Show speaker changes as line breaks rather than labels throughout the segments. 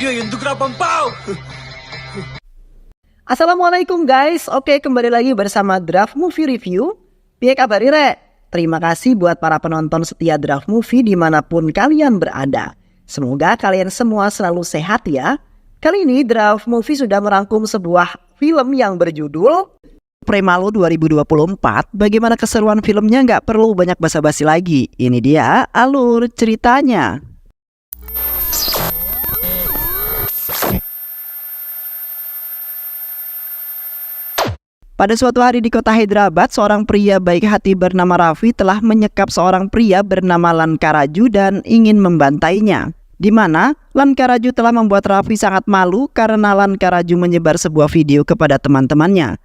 వీడియో ఎందుకురా పంపావు?
Assalamualaikum guys, oke kembali lagi bersama Draft Movie Review. Piye kabar Re? Terima kasih buat para penonton setia Draft Movie dimanapun kalian berada. Semoga kalian semua selalu sehat ya. Kali ini Draft Movie sudah merangkum sebuah film yang berjudul Premalo 2024. Bagaimana keseruan filmnya nggak perlu banyak basa-basi lagi. Ini dia alur ceritanya. Pada suatu hari di kota Hyderabad, seorang pria baik hati bernama Raffi telah menyekap seorang pria bernama Lankaraju dan ingin membantainya. Di mana Lankaraju telah membuat Raffi sangat malu karena Lankaraju menyebar sebuah video kepada teman-temannya.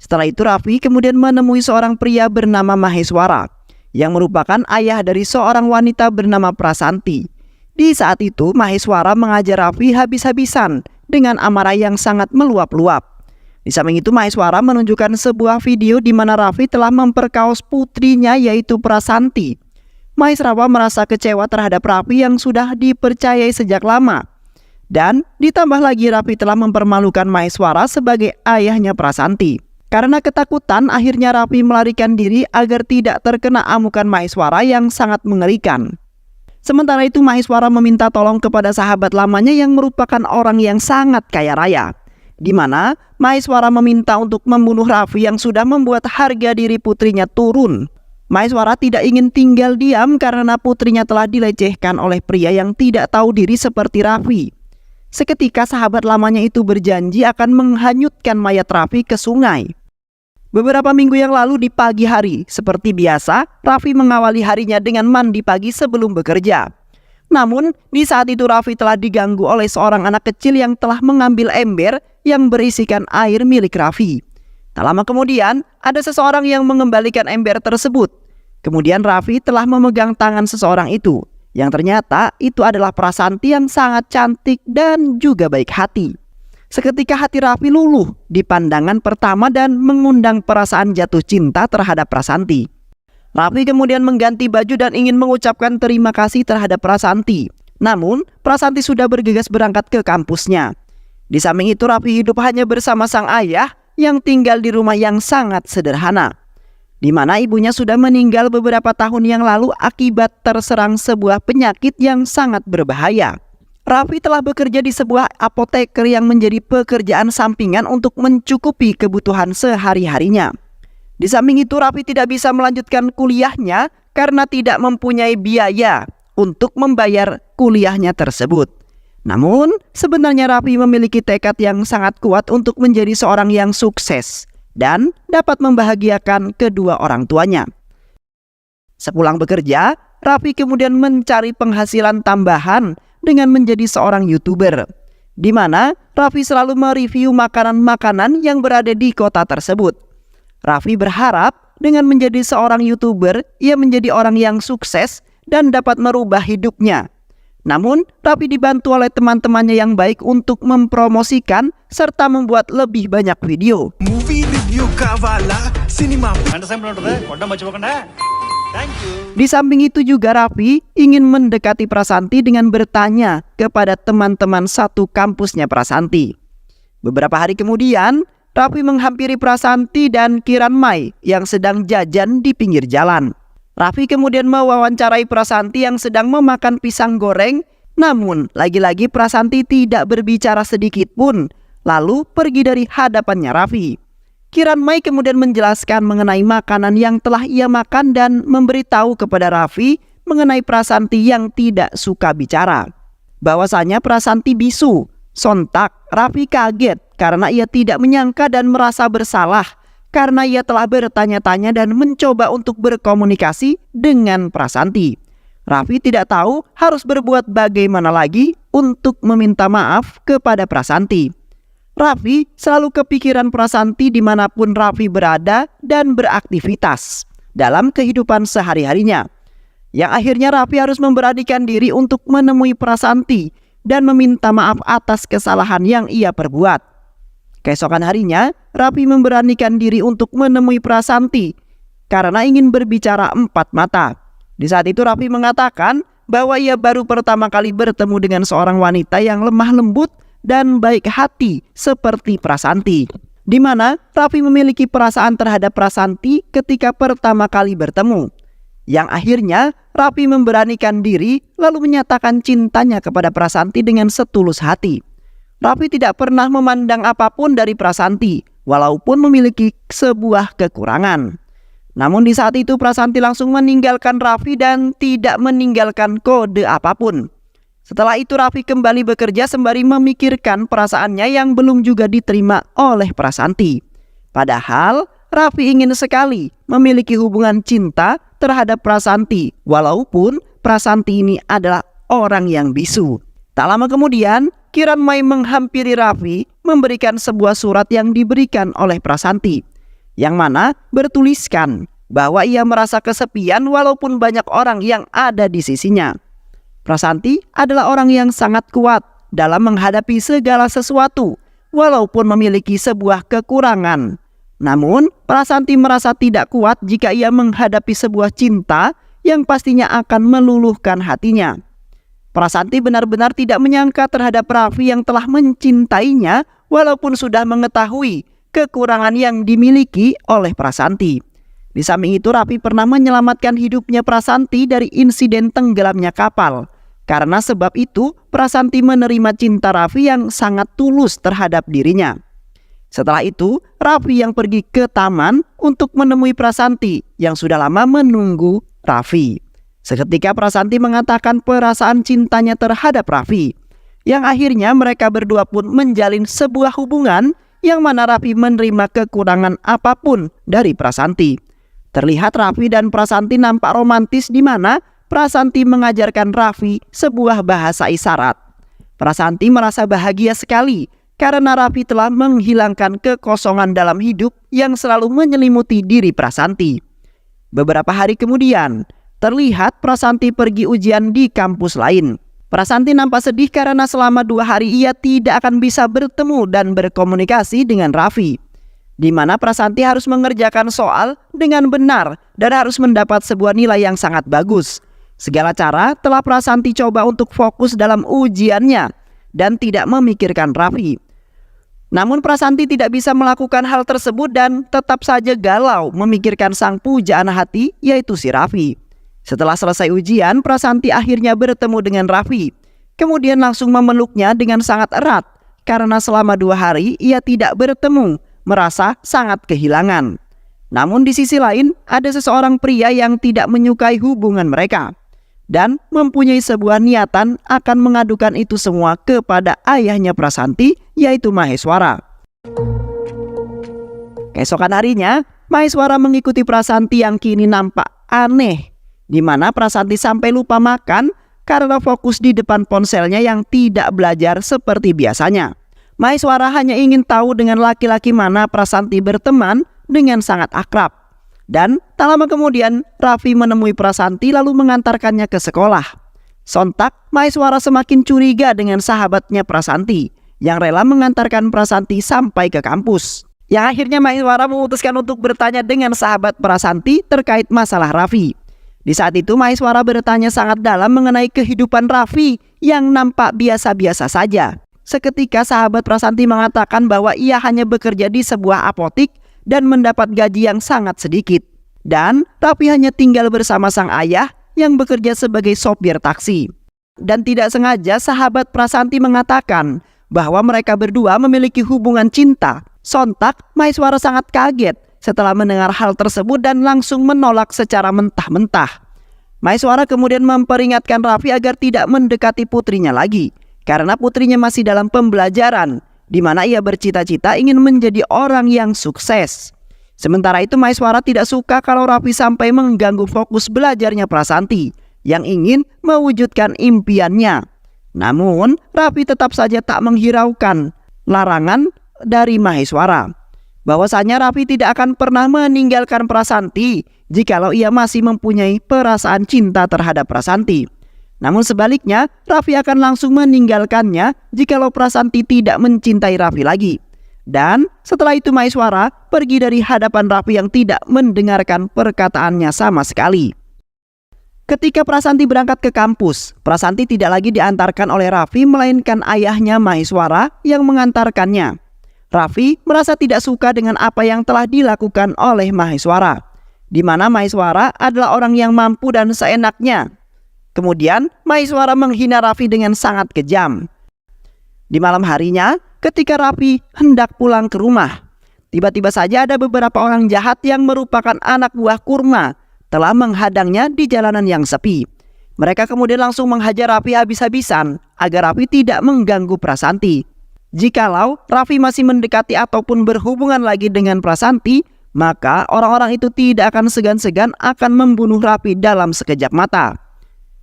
Setelah itu Raffi kemudian menemui seorang pria bernama Maheswara yang merupakan ayah dari seorang wanita bernama Prasanti. Di saat itu Maheswara mengajar Raffi habis-habisan dengan amarah yang sangat meluap-luap. Di samping itu Maheswara menunjukkan sebuah video di mana Raffi telah memperkaos putrinya yaitu Prasanti. Maheswara merasa kecewa terhadap Raffi yang sudah dipercayai sejak lama. Dan ditambah lagi Raffi telah mempermalukan Maheswara sebagai ayahnya Prasanti. Karena ketakutan akhirnya Raffi melarikan diri agar tidak terkena amukan Maheswara yang sangat mengerikan. Sementara itu Maheswara meminta tolong kepada sahabat lamanya yang merupakan orang yang sangat kaya raya. Di mana Maheswara meminta untuk membunuh Raffi yang sudah membuat harga diri putrinya turun. Maheswara tidak ingin tinggal diam karena putrinya telah dilecehkan oleh pria yang tidak tahu diri seperti Raffi. Seketika sahabat lamanya itu berjanji akan menghanyutkan mayat Raffi ke sungai. Beberapa minggu yang lalu di pagi hari, seperti biasa, Raffi mengawali harinya dengan mandi pagi sebelum bekerja. Namun, di saat itu Raffi telah diganggu oleh seorang anak kecil yang telah mengambil ember yang berisikan air milik Raffi. Tak lama kemudian, ada seseorang yang mengembalikan ember tersebut. Kemudian Raffi telah memegang tangan seseorang itu, yang ternyata itu adalah Prasanti yang sangat cantik dan juga baik hati. Seketika hati Raffi luluh di pandangan pertama dan mengundang perasaan jatuh cinta terhadap Prasanti. Raffi kemudian mengganti baju dan ingin mengucapkan terima kasih terhadap Prasanti. Namun, Prasanti sudah bergegas berangkat ke kampusnya. Di samping itu Raffi hidup hanya bersama sang ayah yang tinggal di rumah yang sangat sederhana. Di mana ibunya sudah meninggal beberapa tahun yang lalu akibat terserang sebuah penyakit yang sangat berbahaya. Raffi telah bekerja di sebuah apoteker yang menjadi pekerjaan sampingan untuk mencukupi kebutuhan sehari-harinya. Di samping itu Raffi tidak bisa melanjutkan kuliahnya karena tidak mempunyai biaya untuk membayar kuliahnya tersebut. Namun sebenarnya Raffi memiliki tekad yang sangat kuat untuk menjadi seorang yang sukses dan dapat membahagiakan kedua orang tuanya. Sepulang bekerja, Raffi kemudian mencari penghasilan tambahan dengan menjadi seorang YouTuber, di mana Raffi selalu mereview makanan-makanan yang berada di kota tersebut. Raffi berharap dengan menjadi seorang YouTuber, ia menjadi orang yang sukses dan dapat merubah hidupnya. Namun, Raffi dibantu oleh teman-temannya yang baik untuk mempromosikan serta membuat lebih banyak video.
Movie review kavala cinema.
Di samping itu juga Raffi ingin mendekati Prasanti dengan bertanya kepada teman-teman satu kampusnya Prasanti. Beberapa hari kemudian, Raffi menghampiri Prasanti dan Kiran Mai yang sedang jajan di pinggir jalan. Raffi kemudian mewawancarai Prasanti yang sedang memakan pisang goreng. Namun lagi-lagi Prasanti tidak berbicara sedikit pun, lalu pergi dari hadapannya Raffi. Kiran Mai kemudian menjelaskan mengenai makanan yang telah ia makan dan memberitahu kepada Raffi mengenai Prasanti yang tidak suka bicara. Bahwasanya Prasanti bisu. Sontak Raffi kaget karena ia tidak menyangka dan merasa bersalah karena ia telah bertanya-tanya dan mencoba untuk berkomunikasi dengan Prasanti. Raffi tidak tahu harus berbuat bagaimana lagi untuk meminta maaf kepada Prasanti. Raffi selalu kepikiran Prasanti dimanapun Raffi berada dan beraktivitas dalam kehidupan sehari-harinya. Yang akhirnya Raffi harus memberanikan diri untuk menemui Prasanti dan meminta maaf atas kesalahan yang ia perbuat. Keesokan harinya, Raffi memberanikan diri untuk menemui Prasanti karena ingin berbicara empat mata. Di saat itu Raffi mengatakan bahwa ia baru pertama kali bertemu dengan seorang wanita yang lemah lembut dan baik hati seperti Prasanti. Di mana Raffi memiliki perasaan terhadap Prasanti ketika pertama kali bertemu. Yang akhirnya Raffi memberanikan diri lalu menyatakan cintanya kepada Prasanti dengan setulus hati. Raffi tidak pernah memandang apapun dari Prasanti, walaupun memiliki sebuah kekurangan. Namun di saat itu Prasanti langsung meninggalkan Raffi dan tidak meninggalkan kode apapun. Setelah itu Raffi kembali bekerja sembari memikirkan perasaannya yang belum juga diterima oleh Prasanti. Padahal Raffi ingin sekali memiliki hubungan cinta terhadap Prasanti, walaupun Prasanti ini adalah orang yang bisu. Tak lama kemudian Kiran Mai menghampiri Raffi memberikan sebuah surat yang diberikan oleh Prasanti, yang mana bertuliskan bahwa ia merasa kesepian walaupun banyak orang yang ada di sisinya. Prasanti adalah orang yang sangat kuat dalam menghadapi segala sesuatu walaupun memiliki sebuah kekurangan. Namun Prasanti merasa tidak kuat jika ia menghadapi sebuah cinta yang pastinya akan meluluhkan hatinya. Prasanti benar-benar tidak menyangka terhadap Raffi yang telah mencintainya walaupun sudah mengetahui kekurangan yang dimiliki oleh Prasanti. Di samping itu Raffi pernah menyelamatkan hidupnya Prasanti dari insiden tenggelamnya kapal. Karena sebab itu Prasanti menerima cinta Raffi yang sangat tulus terhadap dirinya. Setelah itu Raffi yang pergi ke taman untuk menemui Prasanti yang sudah lama menunggu Raffi. Seketika Prasanti mengatakan perasaan cintanya terhadap Raffi, yang akhirnya mereka berdua pun menjalin sebuah hubungan yang mana Raffi menerima kekurangan apapun dari Prasanti. Terlihat Raffi dan Prasanti nampak romantis di mana Prasanti mengajarkan Raffi sebuah bahasa isyarat. Prasanti merasa bahagia sekali karena Raffi telah menghilangkan kekosongan dalam hidup yang selalu menyelimuti diri Prasanti. Beberapa hari kemudian, terlihat Prasanti pergi ujian di kampus lain. Prasanti nampak sedih karena selama 2 hari ia tidak akan bisa bertemu dan berkomunikasi dengan Raffi, di mana Prasanti harus mengerjakan soal dengan benar dan harus mendapat sebuah nilai yang sangat bagus. Segala cara telah Prasanti coba untuk fokus dalam ujiannya dan tidak memikirkan Raffi. Namun Prasanti tidak bisa melakukan hal tersebut dan tetap saja galau memikirkan sang pujaan hati, yaitu si Raffi. Setelah selesai ujian, Prasanti akhirnya bertemu dengan Raffi. Kemudian langsung memeluknya dengan sangat erat karena selama 2 hari ia tidak bertemu, merasa sangat kehilangan. Namun di sisi lain ada seseorang pria yang tidak menyukai hubungan mereka dan mempunyai sebuah niatan akan mengadukan itu semua kepada ayahnya Prasanti, yaitu Maheswara. Keesokan harinya Maheswara mengikuti Prasanti yang kini nampak aneh, di mana Prasanti sampai lupa makan karena fokus di depan ponselnya yang tidak belajar seperti biasanya. Maheswara hanya ingin tahu dengan laki-laki mana Prasanti berteman dengan sangat akrab. Dan tak lama kemudian Raffi menemui Prasanti lalu mengantarkannya ke sekolah. Sontak Maheswara semakin curiga dengan sahabatnya Prasanti yang rela mengantarkan Prasanti sampai ke kampus. Yang akhirnya Maheswara memutuskan untuk bertanya dengan sahabat Prasanti terkait masalah Raffi. Di saat itu Maheswara bertanya sangat dalam mengenai kehidupan Raffi yang nampak biasa-biasa saja. Seketika sahabat Prasanti mengatakan bahwa ia hanya bekerja di sebuah apotik dan mendapat gaji yang sangat sedikit. Dan Raffi hanya tinggal bersama sang ayah yang bekerja sebagai sopir taksi. Dan tidak sengaja sahabat Prasanti mengatakan bahwa mereka berdua memiliki hubungan cinta. Sontak Maheswara sangat kaget setelah mendengar hal tersebut dan langsung menolak secara mentah-mentah. Maheswara kemudian memperingatkan Raffi agar tidak mendekati putrinya lagi, karena putrinya masih dalam pembelajaran, di mana ia bercita-cita ingin menjadi orang yang sukses. Sementara itu Maheswara tidak suka kalau Raffi sampai mengganggu fokus belajarnya Prasanti, yang ingin mewujudkan impiannya. Namun Raffi tetap saja tak menghiraukan larangan dari Maheswara, bahwasanya Raffi tidak akan pernah meninggalkan Prasanti jikalau ia masih mempunyai perasaan cinta terhadap Prasanti. Namun sebaliknya, Raffi akan langsung meninggalkannya jikalau Prasanti tidak mencintai Raffi lagi. Dan setelah itu Maheswara pergi dari hadapan Raffi yang tidak mendengarkan perkataannya sama sekali. Ketika Prasanti berangkat ke kampus, Prasanti tidak lagi diantarkan oleh Raffi melainkan ayahnya Maheswara yang mengantarkannya. Raffi merasa tidak suka dengan apa yang telah dilakukan oleh Maheswara, di mana Maheswara adalah orang yang mampu dan seenaknya. Kemudian Maheswara menghina Raffi dengan sangat kejam. Di malam harinya, ketika Raffi hendak pulang ke rumah, tiba-tiba saja ada beberapa orang jahat yang merupakan anak buah Kurma telah menghadangnya di jalanan yang sepi. Mereka kemudian langsung menghajar Raffi habis-habisan agar Raffi tidak mengganggu Prasanti. Jikalau Raffi masih mendekati ataupun berhubungan lagi dengan Prasanti, maka orang-orang itu tidak akan segan-segan akan membunuh Raffi dalam sekejap mata.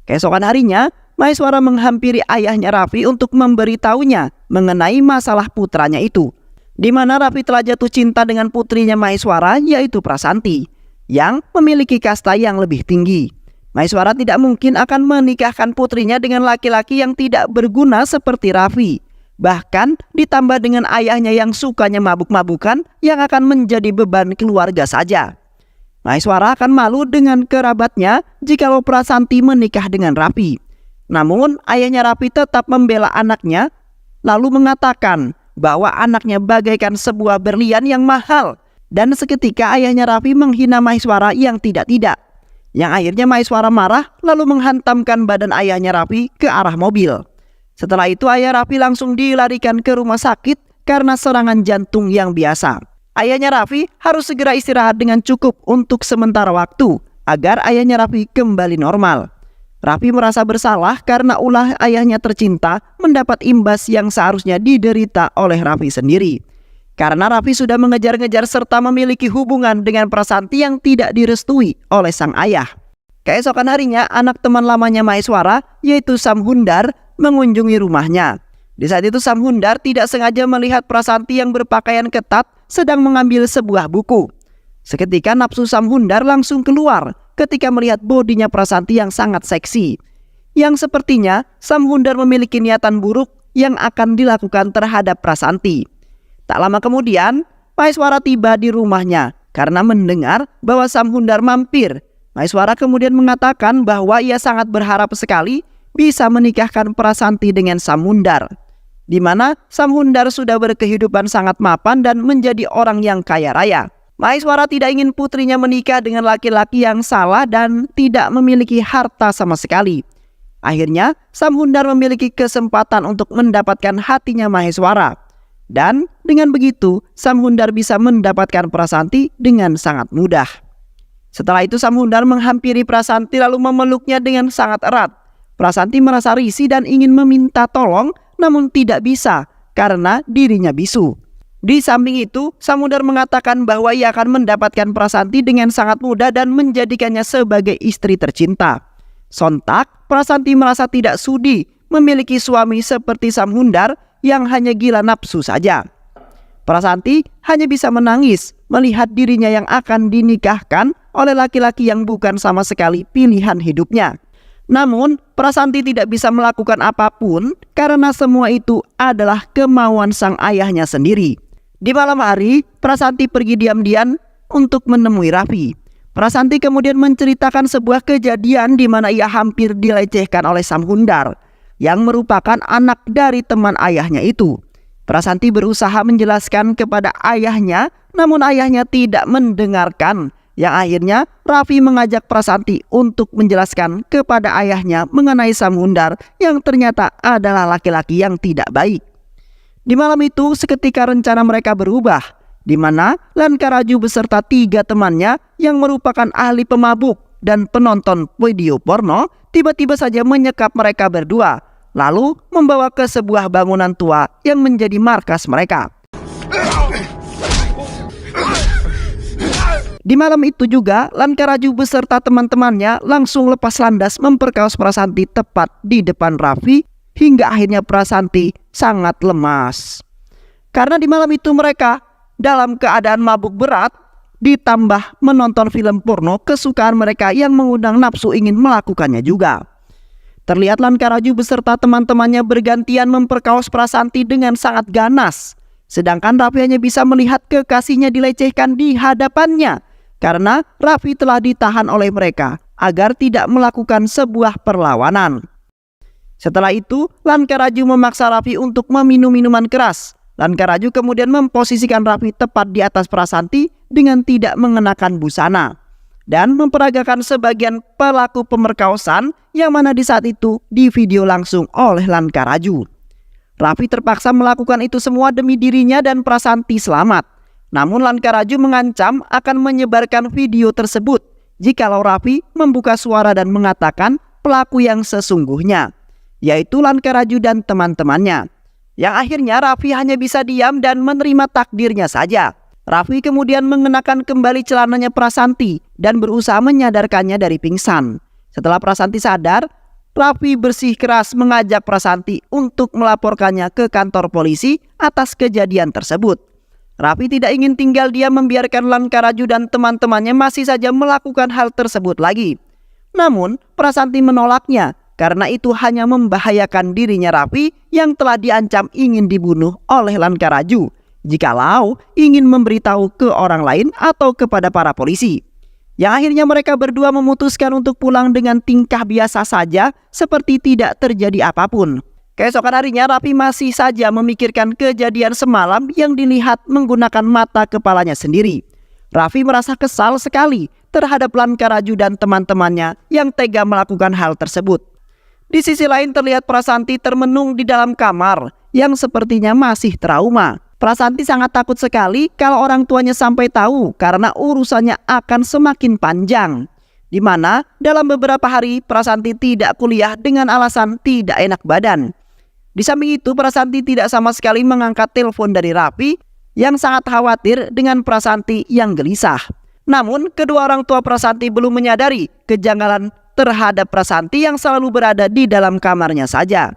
Keesokan harinya, Maheswara menghampiri ayahnya Raffi untuk memberitahunya mengenai masalah putranya itu, di mana Raffi telah jatuh cinta dengan putrinya Maheswara, yaitu Prasanti, yang memiliki kasta yang lebih tinggi. Maheswara tidak mungkin akan menikahkan putrinya dengan laki-laki yang tidak berguna seperti Raffi. Bahkan ditambah dengan ayahnya yang sukanya mabuk-mabukan yang akan menjadi beban keluarga saja. Maheswara akan malu dengan kerabatnya jikalau Prasanti menikah dengan Raffi. Namun ayahnya Raffi tetap membela anaknya, lalu mengatakan bahwa anaknya bagaikan sebuah berlian yang mahal. Dan seketika ayahnya Raffi menghina Maheswara yang tidak-tidak, yang akhirnya Maheswara marah lalu menghantamkan badan ayahnya Raffi ke arah mobil. Setelah itu ayah Raffi langsung dilarikan ke rumah sakit karena serangan jantung yang biasa. Ayahnya Raffi harus segera istirahat dengan cukup untuk sementara waktu agar ayahnya Raffi kembali normal. Raffi merasa bersalah karena ulah ayahnya tercinta mendapat imbas yang seharusnya diderita oleh Raffi sendiri. Karena Raffi sudah mengejar-ngejar serta memiliki hubungan dengan Prasanti yang tidak direstui oleh sang ayah. Keesokan harinya, anak teman lamanya Maheswara, yaitu Samhundar, mengunjungi rumahnya. Di saat itu Samhundar tidak sengaja melihat Prasanti yang berpakaian ketat sedang mengambil sebuah buku. Seketika nafsu Samhundar langsung keluar ketika melihat bodinya Prasanti yang sangat seksi, yang sepertinya Samhundar memiliki niatan buruk yang akan dilakukan terhadap Prasanti. Tak lama kemudian, Maheswara tiba di rumahnya karena mendengar bahwa Samhundar mampir. Maheswara kemudian mengatakan bahwa ia sangat berharap sekali bisa menikahkan Prasanti dengan Samhundar, di mana Samhundar sudah berkehidupan sangat mapan dan menjadi orang yang kaya raya. Maheswara tidak ingin putrinya menikah dengan laki-laki yang salah dan tidak memiliki harta sama sekali. Akhirnya, Samhundar memiliki kesempatan untuk mendapatkan hatinya Maheswara. Dan dengan begitu, Samhundar bisa mendapatkan Prasanti dengan sangat mudah. Setelah itu Samhundar menghampiri Prasanti lalu memeluknya dengan sangat erat. Prasanti merasa risih dan ingin meminta tolong, namun tidak bisa karena dirinya bisu. Di samping itu, Samhundar mengatakan bahwa ia akan mendapatkan Prasanti dengan sangat mudah dan menjadikannya sebagai istri tercinta. Sontak, Prasanti merasa tidak sudi memiliki suami seperti Samhundar yang hanya gila nafsu saja. Prasanti hanya bisa menangis melihat dirinya yang akan dinikahkan oleh laki-laki yang bukan sama sekali pilihan hidupnya. Namun, Prasanti tidak bisa melakukan apapun karena semua itu adalah kemauan sang ayahnya sendiri. Di malam hari, Prasanti pergi diam-diam untuk menemui Raffi. Prasanti kemudian menceritakan sebuah kejadian di mana ia hampir dilecehkan oleh Samhundar, yang merupakan anak dari teman ayahnya itu. Prasanti berusaha menjelaskan kepada ayahnya, namun ayahnya tidak mendengarkan. Yang akhirnya Raffi mengajak Prasanti untuk menjelaskan kepada ayahnya mengenai Samhundar yang ternyata adalah laki-laki yang tidak baik. Di malam itu seketika rencana mereka berubah, di mana Lankaraju beserta 3 temannya yang merupakan ahli pemabuk dan penonton video porno tiba-tiba saja menyekap mereka berdua, lalu membawa ke sebuah bangunan tua yang menjadi markas mereka. Di malam itu juga, Lankaraju beserta teman-temannya langsung lepas landas memperkaos Prasanti tepat di depan Raffi, hingga akhirnya Prasanti sangat lemas. Karena di malam itu mereka dalam keadaan mabuk berat, ditambah menonton film porno kesukaan mereka yang mengundang nafsu ingin melakukannya juga. Terlihat Lankaraju beserta teman-temannya bergantian memperkaos Prasanti dengan sangat ganas, sedangkan Raffi hanya bisa melihat kekasihnya dilecehkan di hadapannya karena Raffi telah ditahan oleh mereka agar tidak melakukan sebuah perlawanan. Setelah itu, Lankaraju memaksa Raffi untuk meminum minuman keras. Lankaraju kemudian memposisikan Raffi tepat di atas Prasanti dengan tidak mengenakan busana dan memperagakan sebagian pelaku pemerkosaan yang mana di saat itu di video langsung oleh Lankaraju. Raffi terpaksa melakukan itu semua demi dirinya dan Prasanti selamat. Namun Lankaraju mengancam akan menyebarkan video tersebut jikalau Raffi membuka suara dan mengatakan pelaku yang sesungguhnya, yaitu Lankaraju dan teman-temannya. Yang akhirnya Raffi hanya bisa diam dan menerima takdirnya saja. Raffi kemudian mengenakan kembali celananya Prasanti dan berusaha menyadarkannya dari pingsan. Setelah Prasanti sadar, Raffi bersih keras mengajak Prasanti untuk melaporkannya ke kantor polisi atas kejadian tersebut. Raffi tidak ingin tinggal diam membiarkan Lankaraju dan teman-temannya masih saja melakukan hal tersebut lagi. Namun Prasanti menolaknya karena itu hanya membahayakan dirinya Raffi yang telah diancam ingin dibunuh oleh Lankaraju jikalau ingin memberitahu ke orang lain atau kepada para polisi. Yang akhirnya mereka berdua memutuskan untuk pulang dengan tingkah biasa saja seperti tidak terjadi apapun. Keesokan harinya Raffi masih saja memikirkan kejadian semalam yang dilihat menggunakan mata kepalanya sendiri. Raffi merasa kesal sekali terhadap Lankaraju dan teman-temannya yang tega melakukan hal tersebut. Di sisi lain terlihat Prasanti termenung di dalam kamar yang sepertinya masih trauma. Prasanti sangat takut sekali kalau orang tuanya sampai tahu karena urusannya akan semakin panjang. Di mana dalam beberapa hari Prasanti tidak kuliah dengan alasan tidak enak badan. Di samping itu Prasanti tidak sama sekali mengangkat telepon dari Raffi yang sangat khawatir dengan Prasanti yang gelisah. Namun kedua orang tua Prasanti belum menyadari kejanggalan terhadap Prasanti yang selalu berada di dalam kamarnya saja.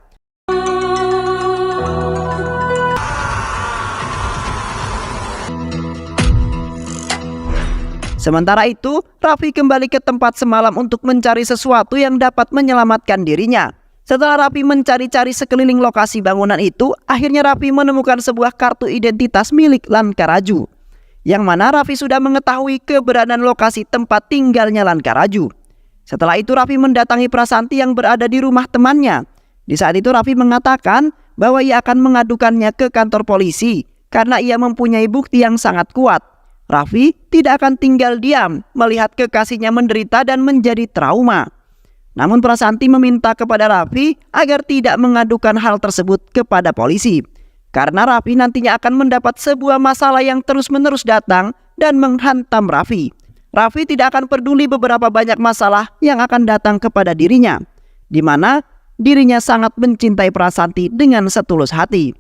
Sementara itu, Raffi kembali ke tempat semalam untuk mencari sesuatu yang dapat menyelamatkan dirinya. Setelah Raffi mencari-cari sekeliling lokasi bangunan itu, akhirnya Raffi menemukan sebuah kartu identitas milik Lankaraju, yang mana Raffi sudah mengetahui keberadaan lokasi tempat tinggalnya Lankaraju. Setelah itu Raffi mendatangi Prasanti yang berada di rumah temannya. Di saat itu Raffi mengatakan bahwa ia akan mengadukannya ke kantor polisi karena ia mempunyai bukti yang sangat kuat. Raffi tidak akan tinggal diam melihat kekasihnya menderita dan menjadi trauma. Namun Prasanti meminta kepada Raffi agar tidak mengadukan hal tersebut kepada polisi karena Raffi nantinya akan mendapat sebuah masalah yang terus-menerus datang dan menghantam Raffi. Raffi tidak akan peduli beberapa banyak masalah yang akan datang kepada dirinya, di mana dirinya sangat mencintai Prasanti dengan setulus hati.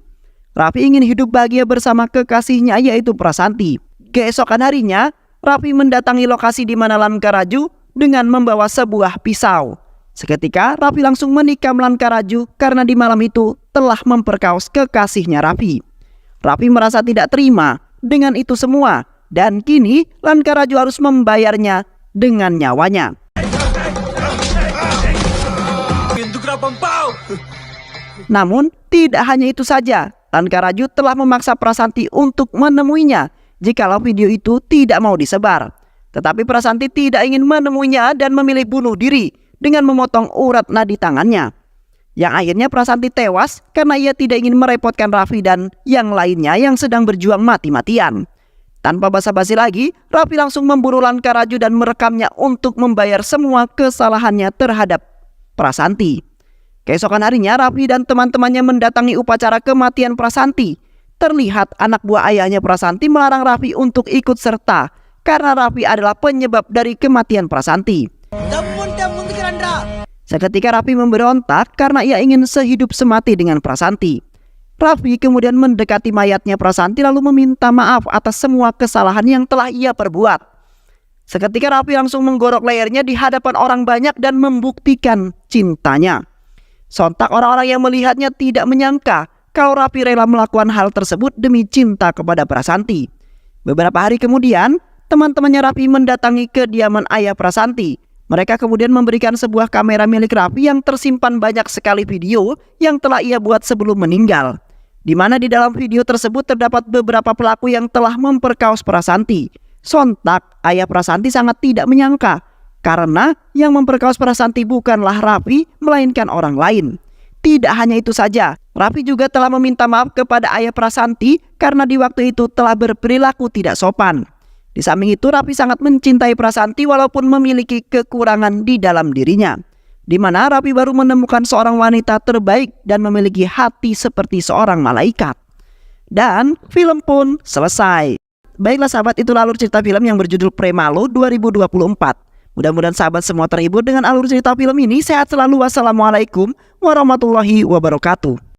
Raffi ingin hidup bahagia bersama kekasihnya yaitu Prasanti. Keesokan harinya, Raffi mendatangi lokasi di mana Lankaraju dengan membawa sebuah pisau. Seketika Raffi langsung menikam Lankaraju karena di malam itu telah memperkaos kekasihnya Raffi. Raffi merasa tidak terima dengan itu semua. Dan kini Lankaraju harus membayarnya dengan nyawanya. Namun tidak hanya itu saja, Lankaraju telah memaksa Prasanti untuk menemuinya jikalau video itu tidak mau disebar. Tetapi Prasanti tidak ingin menemuinya dan memilih bunuh diri dengan memotong urat nadi tangannya. Yang akhirnya Prasanti tewas karena ia tidak ingin merepotkan Raffi dan yang lainnya yang sedang berjuang mati-matian. Tanpa basa-basi lagi, Raffi langsung memburu Lankaraju dan merekamnya untuk membayar semua kesalahannya terhadap Prasanti. Keesokan harinya, Raffi dan teman-temannya mendatangi upacara kematian Prasanti. Terlihat anak buah ayahnya Prasanti melarang Raffi untuk ikut serta karena Raffi adalah penyebab dari kematian Prasanti. Seketika Raffi memberontak karena ia ingin sehidup semati dengan Prasanti. Raffi kemudian mendekati mayatnya Prasanti lalu meminta maaf atas semua kesalahan yang telah ia perbuat. Seketika Raffi langsung menggorok lehernya di hadapan orang banyak dan membuktikan cintanya. Sontak orang-orang yang melihatnya tidak menyangka kalau Raffi rela melakukan hal tersebut demi cinta kepada Prasanti. Beberapa hari kemudian, teman-temannya Raffi mendatangi kediaman ayah Prasanti. Mereka kemudian memberikan sebuah kamera milik Raffi yang tersimpan banyak sekali video yang telah ia buat sebelum meninggal. Di mana di dalam video tersebut terdapat beberapa pelaku yang telah memperkaos Prasanti. Sontak, ayah Prasanti sangat tidak menyangka Karena yang memperkaos Prasanti bukanlah Raffi, melainkan orang lain. Tidak hanya itu saja, Raffi juga telah meminta maaf kepada ayah Prasanti karena di waktu itu telah berperilaku tidak sopan. Di samping itu, Raffi sangat mencintai Prasanti walaupun memiliki kekurangan di dalam dirinya, di mana Raffi baru menemukan seorang wanita terbaik dan memiliki hati seperti seorang malaikat. Dan film pun selesai. Baiklah sahabat, itulah alur cerita film yang berjudul Premalo 2024. Mudah-mudahan sahabat semua terhibur dengan alur cerita film ini. Sehat selalu. Wassalamualaikum warahmatullahi wabarakatuh.